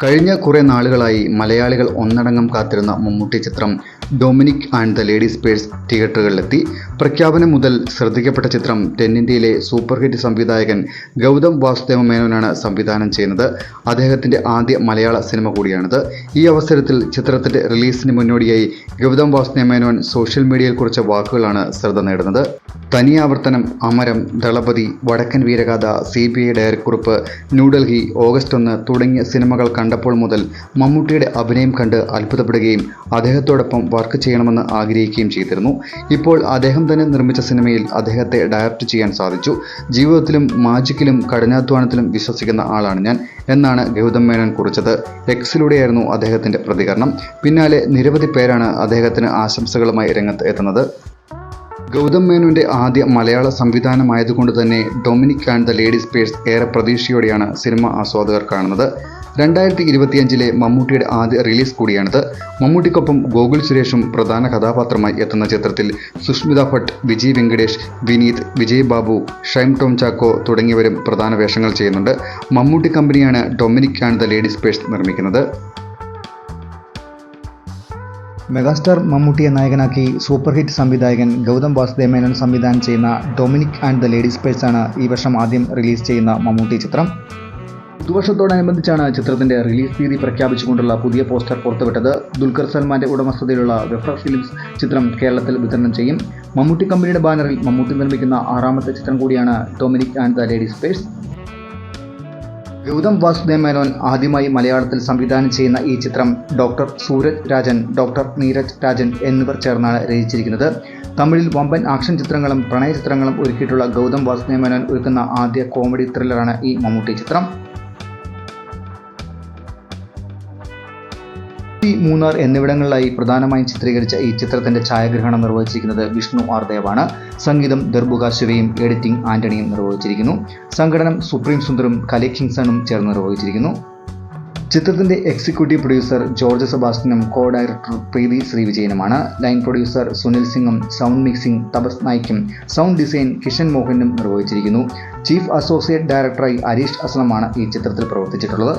കഴിഞ്ഞ കുറേ നാളുകളായി മലയാളികൾ ഒന്നടങ്കം കാത്തിരുന്ന മമ്മൂട്ടി ചിത്രം Dominic and the ladies purse തിയേറ്ററുകളിലെത്തി. പ്രഖ്യാപനം മുതൽ ശ്രദ്ധിക്കപ്പെട്ട ചിത്രം തെന്നിന്ത്യയിലെ സൂപ്പർ ഹിറ്റ് സംവിധായകൻ ഗൗതം വാസുദേവ മേനോനാണ് സംവിധാനം ചെയ്യുന്നത്. അദ്ദേഹത്തിൻ്റെ ആദ്യ മലയാള സിനിമ കൂടിയാണിത്. ഈ അവസരത്തിൽ ചിത്രത്തിൻ്റെ റിലീസിന് മുന്നോടിയായി ഗൗതം വാസുദേവ മേനോൻ സോഷ്യൽ മീഡിയയിൽ കുറിച്ച വാക്കുകളാണ് ശ്രദ്ധ നേടുന്നത്. തനിയാവർത്തനം, അമരം, ദളപതി, വടക്കൻ വീരഗാഥ, CBI ഡയറിക്കുറിപ്പ്, ന്യൂഡൽഹി, ഓഗസ്റ്റ് 1 തുടങ്ങിയ സിനിമകൾ കണ്ടപ്പോൾ മുതൽ മമ്മൂട്ടിയുടെ അഭിനയം കണ്ട് അത്ഭുതപ്പെടുകയും അദ്ദേഹത്തോടൊപ്പം വർക്ക് ചെയ്യണമെന്ന് ആഗ്രഹിക്കുകയും ചെയ്തിരുന്നു. ഇപ്പോൾ അദ്ദേഹം തന്നെ നിർമ്മിച്ച സിനിമയിൽ അദ്ദേഹത്തെ ഡയറക്റ്റ് ചെയ്യാൻ സാധിച്ചു. ജീവിതത്തിലും മാജിക്കിലും കഠിനാധ്വാനത്തിലും വിശ്വസിക്കുന്ന ആളാണ് ഞാൻ എന്നാണ് ഗൗതം മേനോൻ കുറിച്ചത്. എക്സിലൂടെയായിരുന്നു അദ്ദേഹത്തിൻ്റെ പ്രതികരണം. പിന്നാലെ നിരവധി പേരാണ് അദ്ദേഹത്തിന് ആശംസകളുമായി രംഗത്ത് എത്തുന്നത്. ഗൗതം മേനോൻ്റെ ആദ്യ മലയാള സംവിധാനമായതുകൊണ്ട് തന്നെ Dominic and the ladies purse ഏറെ പ്രതീക്ഷയോടെയാണ് സിനിമ ആസ്വാദകർ കാണുന്നത്. 2025 മമ്മൂട്ടിയുടെ ആദ്യ റിലീസ് കൂടിയാണിത്. മമ്മൂട്ടിക്കൊപ്പം ഗോകുൽ സുരേഷും പ്രധാന കഥാപാത്രമായി എത്തുന്ന ചിത്രത്തിൽ സുഷ്മിത ഭട്ട്, വിജയ് വെങ്കടേഷ്, വിനീത്, വിജയ് ബാബു, ഷൈം ടോം ചാക്കോ തുടങ്ങിയവരും പ്രധാന വേഷങ്ങൾ ചെയ്യുന്നുണ്ട്. മമ്മൂട്ടി കമ്പനിയാണ് Dominic and the ladies purse നിർമ്മിക്കുന്നത്. മെഗാസ്റ്റാർ മമ്മൂട്ടിയെ നായകനാക്കി സൂപ്പർ ഹിറ്റ് സംവിധായകൻ ഗൗതം വാസുദേവ മേനോൻ സംവിധാനം ചെയ്യുന്ന Dominic and the ladies purse ആണ് ഈ വർഷം ആദ്യം റിലീസ് ചെയ്യുന്ന മമ്മൂട്ടി ചിത്രം. പുതുവർഷത്തോടനുബന്ധിച്ചാണ് ചിത്രത്തിന്റെ റിലീസ് തീയതി പ്രഖ്യാപിച്ചുകൊണ്ടുള്ള പുതിയ പോസ്റ്റർ പുറത്തുവിട്ടത്. ദുൽഖർ സൽമാന്റെ ഉടമസ്ഥതയിലുള്ള വെഫ്ര ഫിലിംസ് ചിത്രം കേരളത്തിൽ വിതരണം ചെയ്യും. മമ്മൂട്ടി കമ്പനിയുടെ ബാനറിൽ മമ്മൂട്ടി നിർമ്മിക്കുന്ന 6ാമത്തെ ചിത്രം കൂടിയാണ് Dominic and the ladies purse. Gautham Vasudev Menon ആദ്യമായി മലയാളത്തിൽ സംവിധാനം ചെയ്യുന്ന ഈ ചിത്രം ഡോക്ടർ സൂരജ് രാജൻ, ഡോക്ടർ നീരജ് രാജൻ എന്നിവർ ചേർന്നാണ് രചിച്ചിരിക്കുന്നത്. തമിഴിൽ വമ്പൻ ആക്ഷൻ ചിത്രങ്ങളും പ്രണയ ചിത്രങ്ങളും ഒരുക്കിയിട്ടുള്ള ഗൗതം വാസുദേവ മേനോൻ ഒരുക്കുന്ന ആദ്യ കോമഡി ത്രില്ലറാണ് ഈ മമ്മൂട്ടി ചിത്രം. മൂന്നാർ എന്നിവിടങ്ങളിലായി പ്രധാനമായും ചിത്രീകരിച്ച ഈ ചിത്രത്തിന്റെ ഛായാഗ്രഹണം നിർവഹിച്ചിരിക്കുന്നത് വിഷ്ണു ആർ ദേവാണ്. സംഗീതം ദർബുക ശിവയും എഡിറ്റിംഗ് ആന്റണിയും നിർവഹിച്ചിരിക്കുന്നു. സംഘടനം സുപ്രീം സുന്ദറും കലി കിങ്സണും ചേർന്ന് നിർവഹിച്ചിരിക്കുന്നു. ചിത്രത്തിന്റെ എക്സിക്യൂട്ടീവ് പ്രൊഡ്യൂസർ ജോർജ് സെബാസ്റ്റ്യനും കോ ഡയറക്ടർ പ്രീതി ശ്രീവിജയനുമാണ്. ലൈൻ പ്രൊഡ്യൂസർ സുനിൽ സിംഗും സൗണ്ട് മിക്സിംഗ് തപസ് നായിക്കും സൗണ്ട് ഡിസൈൻ കിഷൻ മോഹനും നിർവഹിച്ചിരിക്കുന്നു. ചീഫ് അസോസിയേറ്റ് ഡയറക്ടറായി അരീഷ് അസ്ലമാണ് ഈ ചിത്രത്തിൽ പ്രവർത്തിച്ചിട്ടുള്ളത്.